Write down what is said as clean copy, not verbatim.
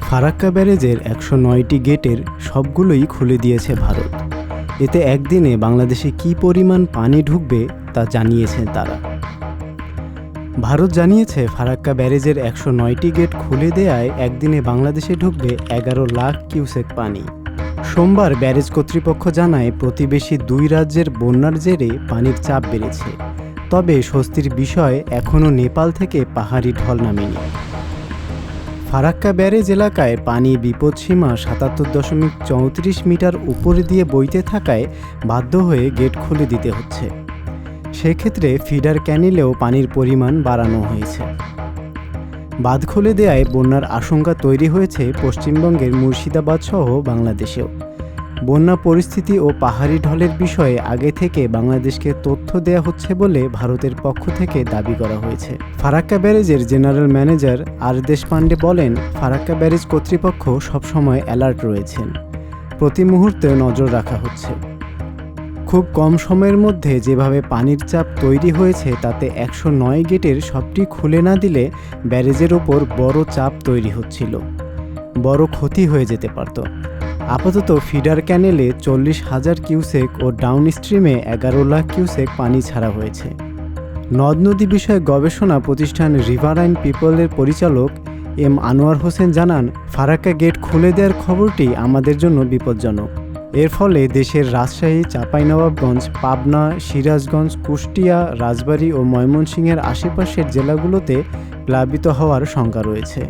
ফারাক্কা ব্যারেজের ১০৯টি গেটের সবগুলোই খুলে দিয়েছে ভারত। এতে একদিনে বাংলাদেশে কী পরিমাণ পানি ঢুকবে তা জানিয়েছে তারা। ভারত জানিয়েছে ফারাক্কা ব্যারেজের ১০৯টি গেট খুলে দেয়ায় একদিনে বাংলাদেশে ঢুকবে ১১ লাখ কিউসেক পানি। সোমবার ব্যারেজ কর্তৃপক্ষ জানায় প্রতিবেশী দুই রাজ্যের বন্যার জেরে পানির চাপ বেড়েছে, তবে স্বস্তির বিষয় এখনও নেপাল থেকে পাহাড়ি ঢল নামেনি। ফারাক্কা ব্যারেজ এলাকায় পানি বিপদসীমা ৭৭.৩৪ মিটার উপরে দিয়ে বইতে থাকায় বাধ্য হয়ে গেট খুলে দিতে হচ্ছে। সেক্ষেত্রে ফিডার ক্যানেলেও পানির পরিমাণ বাড়ানো হয়েছে। বাঁধ খুলে দেয়ায় বন্যার আশঙ্কা তৈরি হয়েছে পশ্চিমবঙ্গের মুর্শিদাবাদ সহ বাংলাদেশেও। বন্যা পরিস্থিতি ও পাহাড়ি ঢলের বিষয়ে আগে থেকে বাংলাদেশকে তথ্য দেয়া হচ্ছে বলে ভারতের পক্ষ থেকে দাবি করা হয়েছে। ফারাক্কা ব্যারেজের জেনারেল ম্যানেজার আর দেশপান্ডে বলেন, ফারাক্কা ব্যারেজ কর্তৃপক্ষ সবসময় অ্যালার্ট রয়েছেন, প্রতি মুহূর্তে নজর রাখা হচ্ছে। খুব কম সময়ের মধ্যে যেভাবে পানির চাপ তৈরি হয়েছে তাতে ১০৯ গেটের সবটি খুলে না দিলে ব্যারেজের ওপর বড় চাপ তৈরি হচ্ছিল, বড় ক্ষতি হয়ে যেতে পারত। আপাতত ফিডার ক্যানেলে ৪০,০০০ কিউসেক ও ডাউন স্ট্রিমে ১১ লাখ কিউসেক পানি ছাড়া হয়েছে। নদ নদী বিষয়ক গবেষণা প্রতিষ্ঠান রিভারাইন পিপলের পরিচালক এম আনোয়ার হোসেন জানান, ফারাক্কা গেট খুলে দেওয়ার খবরটি আমাদের জন্য বিপজ্জনক। এর ফলে দেশের রাজশাহী, চাঁপাইনবাবগঞ্জ, পাবনা, সিরাজগঞ্জ, কুষ্টিয়া, রাজবাড়ী ও ময়মনসিংহের আশেপাশের জেলাগুলোতে প্লাবিত হওয়ার শঙ্কা রয়েছে।